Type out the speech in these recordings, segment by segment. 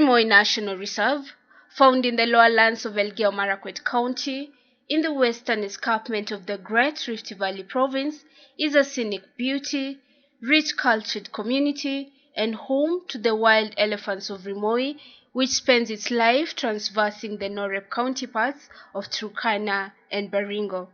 Rimoi National Reserve, found in the lower lands of Elgeyo Marakwet County, in the western escarpment of the Great Rift Valley province, is a scenic beauty, rich cultured community, and home to the wild elephants of Rimoi, which spends its life traversing the Norep counterparts of Turkana and Baringo.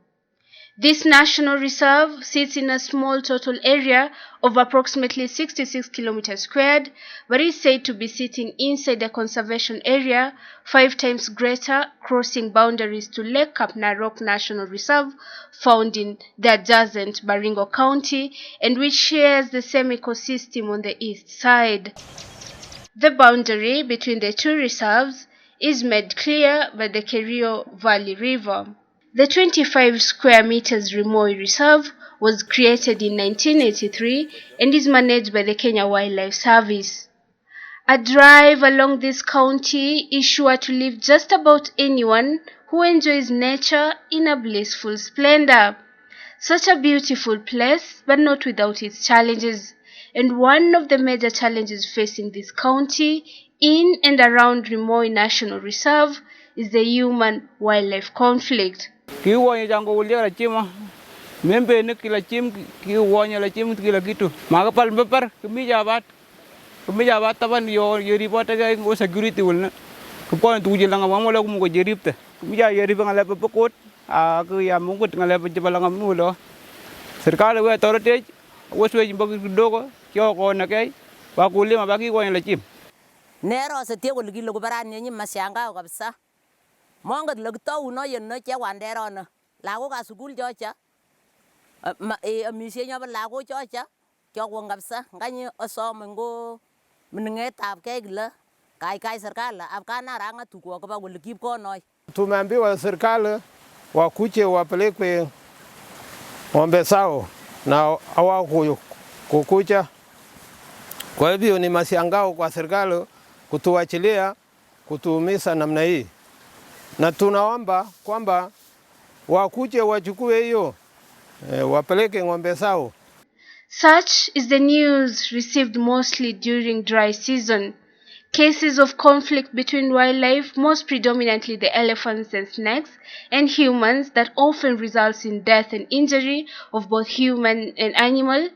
This national reserve sits in a small total area of approximately 66 kilometers squared, but is said to be sitting inside a conservation area 5 times greater, crossing boundaries to Lake Kapnarok National Reserve, found in the adjacent Baringo County, and which shares the same ecosystem on the east side. The boundary between the two reserves is made clear by the Kerio Valley River. The 25 square meters Rimoi Reserve was created in 1983 and is managed by the Kenya Wildlife Service. A drive along this county is sure to leave just about anyone who enjoys nature in a blissful splendor. Such a beautiful place, but not without its challenges. And one of the major challenges facing this county in and around Rimoi National Reserve is the human wildlife conflict. Kiwanya jango ulia la chima, membe ne kila chim kiwanya la chim kila kitu. Makapal bepar kemija bat taban yo report ga ngo security wulna. Kupon tu jelang awang mola kumu jerip te. Kemija jerip ngala pepekot, aku ya mungkut ngala pencebalang mulo. Serkali we authority weswe jimbagi dogo kyo ko na kai ba kuli mabaki ko la chim. Nero se tie kuli lo kubaran nyi masyanga kabisa. Monga lagto uno yen no che wandero no lago ka sukul jocha misie nya ba lago jocha kyo wongapsa ngani osom ngo mngetab kegla kai serikali afkana ranga tuko ba kulikip ko noi. Tumeambiwa serikali wakuje wapelekwe ng'ombe sao na hawakukuja. Kwa hivyo ni mashangao kwa serikali kutuachilia kutuumiza namna hii. Na tunaomba kwamba wakuje wachukue hiyo wapeleke ng'ombe sao. Such is the news received mostly during dry season. Cases of conflict between wildlife, most predominantly the elephants and snakes, and humans that often results in death and injury of both human and animal,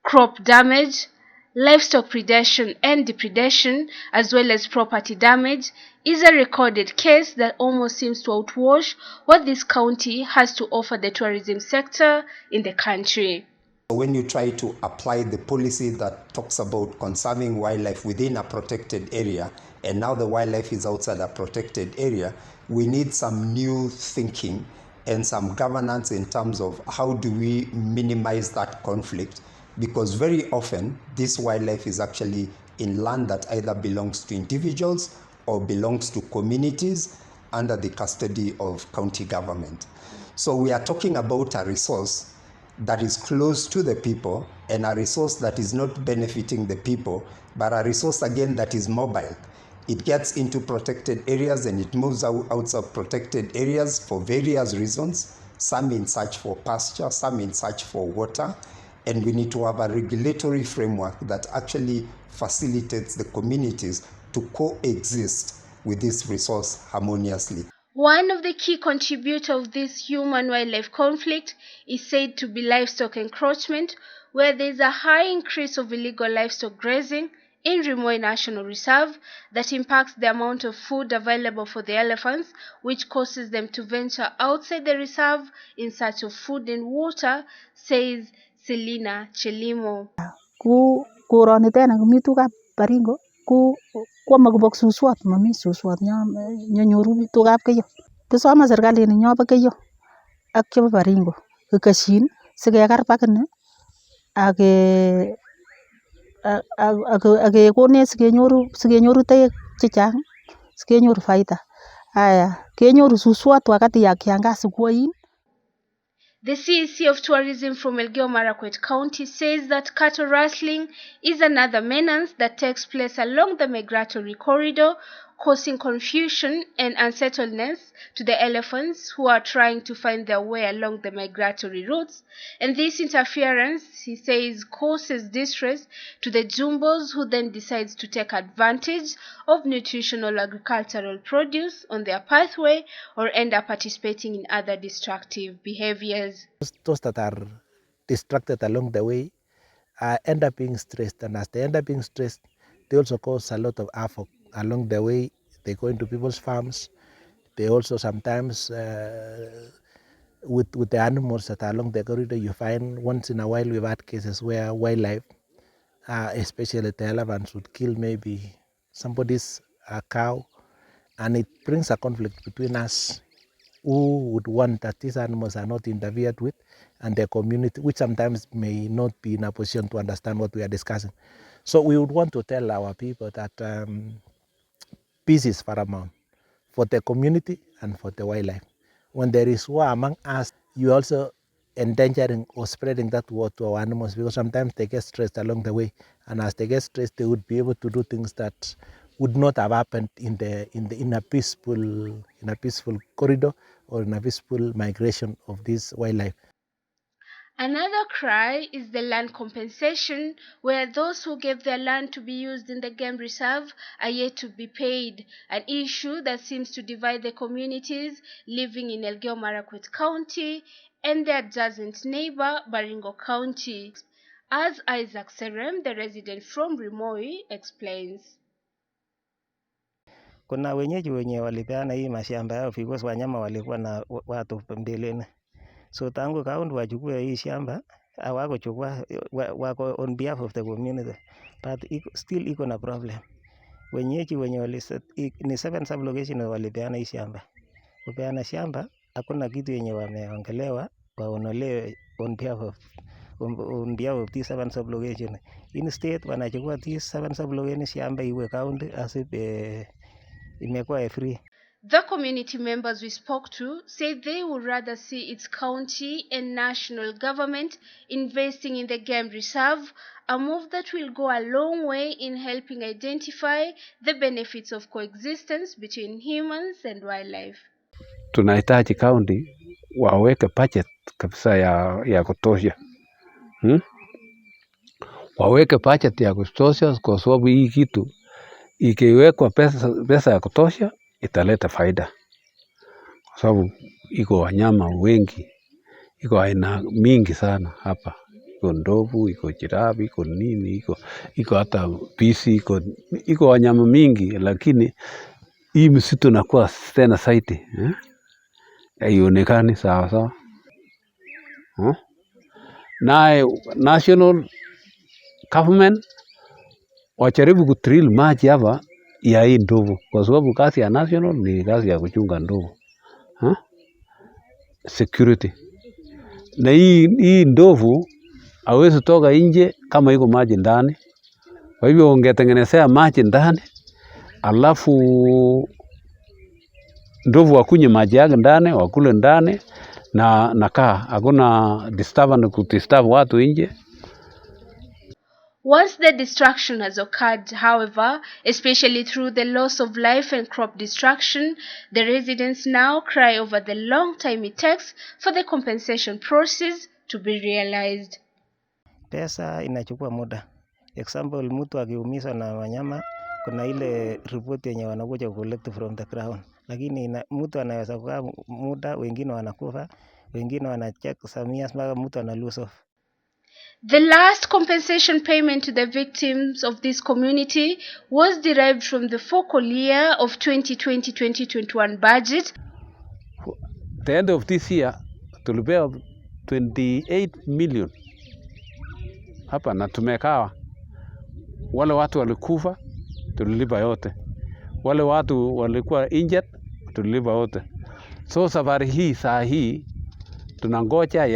crop damage, livestock predation and depredation, as well as property damage, is a recorded case that almost seems to outwash what this county has to offer the tourism sector in the country. When you try to apply the policy that talks about conserving wildlife within a protected area, and now the wildlife is outside a protected area, we need some new thinking and some governance in terms of how do we minimize that conflict, because very often this wildlife is actually in land that either belongs to individuals or belongs to communities under the custody of county government. So we are talking about a resource that is close to the people and a resource that is not benefiting the people, but a resource again that is mobile. It gets into protected areas and it moves outside protected areas for various reasons, some in search for pasture, some in search for water, and we need to have a regulatory framework that actually facilitates the communities to coexist with this resource harmoniously. One of the key contributors of this human-wildlife conflict is said to be livestock encroachment, where there is a high increase of illegal livestock grazing in Rimoi National Reserve that impacts the amount of food available for the elephants, which causes them to venture outside the reserve in search of food and water, says Selina Chelimo. Ku koroni tena kumitu ka Baringo ku kwa magubok suswat mami suswat nyoru tugap keyo kisoma serikali ni nyoba keyo ak chebo Baringo kekashin sikekar pakene ake kone sikenyoru tayek chechang sikenyoru faida haya kenyoru suswat wakati ya kiangazi kuoin. The CEC of Tourism from Elgeyo Marakwet County says that cattle rustling is another menace that takes place along the migratory corridor, causing confusion and unsettledness to the elephants who are trying to find their way along the migratory routes. And this interference, he says, causes distress to the jumbos, who then decides to take advantage of nutritional agricultural produce on their pathway or end up participating in other destructive behaviors. Those that are distracted along the way end up being stressed, and as they end up being stressed, they also cause a lot of havoc along the way. They go into people's farms. They also sometimes, with the animals that are along the corridor, you find once in a while we've had cases where wildlife, especially the elephants, would kill maybe somebody's cow, and it brings a conflict between us who would want that these animals are not interfered with and the community, which sometimes may not be in a position to understand what we are discussing. So we would want to tell our people that peace is paramount for the community and for the wildlife. When there is war among us, you also endangering or spreading that war to our animals, because sometimes they get stressed along the way, and as they get stressed, they would be able to do things that would not have happened in a peaceful corridor or in a peaceful migration of this wildlife. Another cry is the land compensation, where those who gave their land to be used in the game reserve are yet to be paid, an issue that seems to divide the communities living in Elgeyo Marakwet County and their adjacent neighbor, Baringo County, as Isaac Serem, the resident from Rimoi, explains. Kuna wenye walipeana hii mashamba yao because wanyama walikuwa na watu mbeleni. So tangu kaunti wachukue hii shamba, hawakuchukua, wako on behalf of the community, but still iko na problem. Wenye ni 7 sublocation walipeana hii shamba. Kupeana shamba, hakuna kitu yenye wameongelewa waonolewe on behalf of these 7 sublocation. Instead wanachukua these 7 sublocation shamba iwe county as if imekuwa free. The community members we spoke to say they would rather see its county and national government investing in the game reserve, a move that will go a long way in helping identify the benefits of coexistence between humans and wildlife. Tunahitaji county waweke budget kabisa ya kutosha. Waweke budget ya kutosha, kwa sababu hii kitu ikiwekwa pesa ya kutosha italeta faida, kwa sababu iko wanyama wengi, iko aina mingi sana hapa. Iko ndovu, iko jirafu, iko nini, iko hata pisi, iko wanyama mingi, lakini hii msitu nakuwa tena saiti, haionekani sawa sawa. Na national government wajaribu kutrill maji hapa ya hii ndovu, kwa sababu kazi ya national ni kazi ya kuchunga ndovu, security. Na hii ndovu hawezi toka nje kama iko maji ndani. Kwa hivyo ungetengenezea maji ndani, alafu ndovu wakunywe maji yake ndani, wakule ndani, na nakaa hakuna disturbance kudisturb watu nje. Once the destruction has occurred, however, especially through the loss of life and crop destruction, the residents now cry over the long time it takes for the compensation process to be realized. Pesa inachukua muda. Example, mtu akiumizwa na wanyama, kuna ile report yenye wanakuja collect from the ground. Lakini mtu anaweza kukaa muda, wengine wanakufa, wengine wanacheck some years mpaka mtu ana lose off. The last compensation payment to the victims of this community was derived from the fiscal year of 2020-2021 budget. The end of this year, tulipewa 28 million. Hapa na tumekawa. Wale watu walikufa, tulilipa yote. Wale watu walikuwa injured, tulilipa yote. So safari hii, saa hii, tunangoja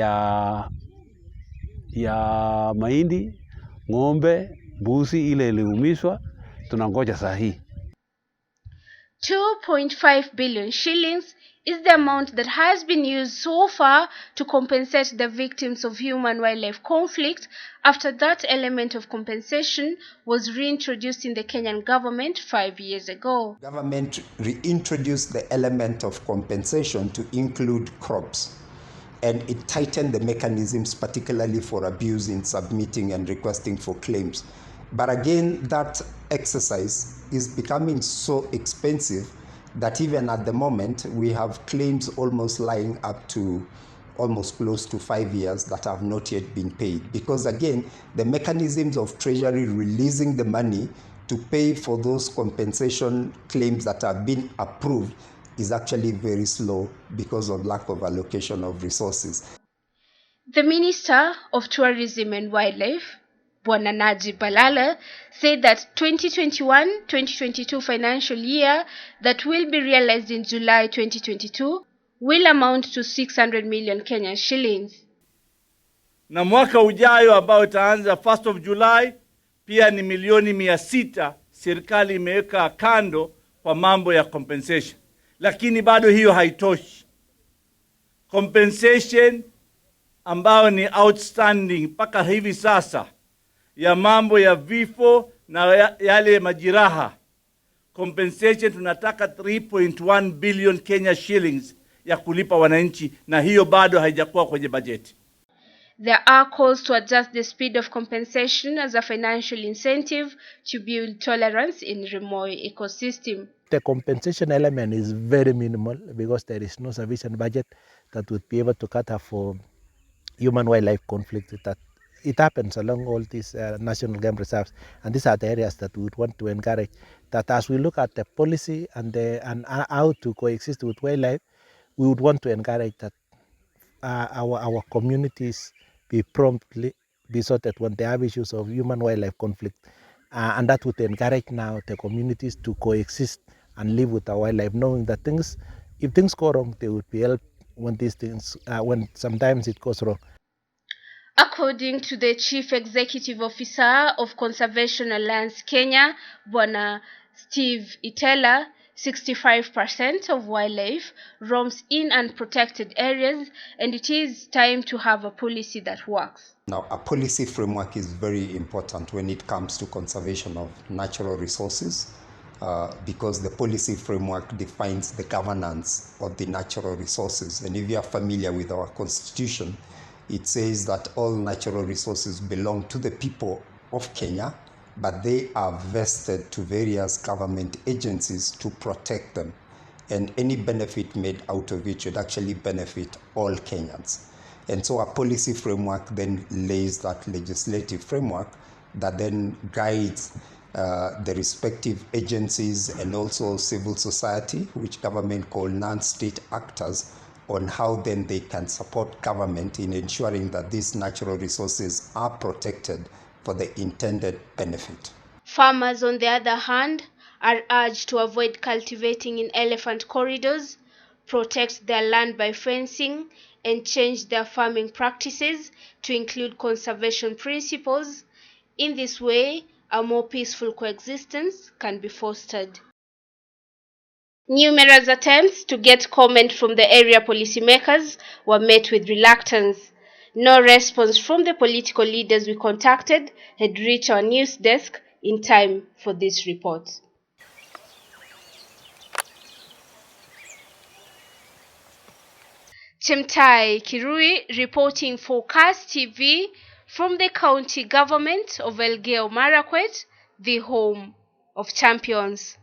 ya mahindi, ng'ombe, mbuzi ile iliumizwa, tunangoja saa hii. 2.5 billion shillings is the amount that has been used so far to compensate the victims of human-wildlife conflict after that element of compensation was reintroduced in the Kenyan government 5 years ago. Government reintroduced the element of compensation to include crops, and it tightened the mechanisms, particularly for abuse in submitting and requesting for claims. But again, that exercise is becoming so expensive that even at the moment, we have claims almost lying up to almost close to 5 years that have not yet been paid. Because again, the mechanisms of Treasury releasing the money to pay for those compensation claims that have been approved is actually very slow because of lack of allocation of resources. The Minister of Tourism and Wildlife, Bwana Najib Balala, said that 2021-2022 financial year that will be realized in July 2022 will amount to 600 million Kenyan shillings. Na mwaka ujayo ambao utaanza 1st of July pia ni milioni 600 serikali imeweka kando kwa mambo ya compensation. Lakini bado hiyo haitoshi. Compensation ambao ni outstanding mpaka hivi sasa ya mambo ya vifo na yale majiraha. Compensation tunataka 3.1 billion Kenya shillings ya kulipa wananchi, na hiyo bado haijakuwa kwenye bajeti. There are calls to adjust the speed of compensation as a financial incentive to build tolerance in Rimoi ecosystem. The compensation element is very minimal because there is no sufficient budget that would be able to cater for human-wildlife conflict. That it happens along all these national game reserves, and these are the areas that we would want to encourage. That as we look at the policy and how to coexist with wildlife, we would want to encourage that our communities be promptly be sorted when they have issues of human-wildlife conflict, and that would encourage now the communities to coexist and live with our wildlife, knowing that if things go wrong, they would be helped when these things when sometimes it goes wrong. According to the Chief Executive Officer of Conservation Alliance Kenya, Bwana Steve Itela, 65% of wildlife roams in unprotected areas, and it is time to have a policy that works. Now, a policy framework is very important when it comes to conservation of natural resources, because the policy framework defines the governance of the natural resources. And if you are familiar with our constitution, it says that all natural resources belong to the people of Kenya, but they are vested to various government agencies to protect them. And any benefit made out of it should actually benefit all Kenyans. And so a policy framework then lays that legislative framework that then guides the respective agencies and also civil society, which government call non-state actors, on how then they can support government in ensuring that these natural resources are protected for the intended benefit. Farmers, on the other hand, are urged to avoid cultivating in elephant corridors, protect their land by fencing, and change their farming practices to include conservation principles. In this way, a more peaceful coexistence can be fostered. Numerous attempts to get comment from the area policymakers were met with reluctance. No response from the political leaders we contacted had reached our news desk in time for this report. Chemtai Kirui reporting for CAS TV from the county government of Elgeyo Marakwet, the home of champions.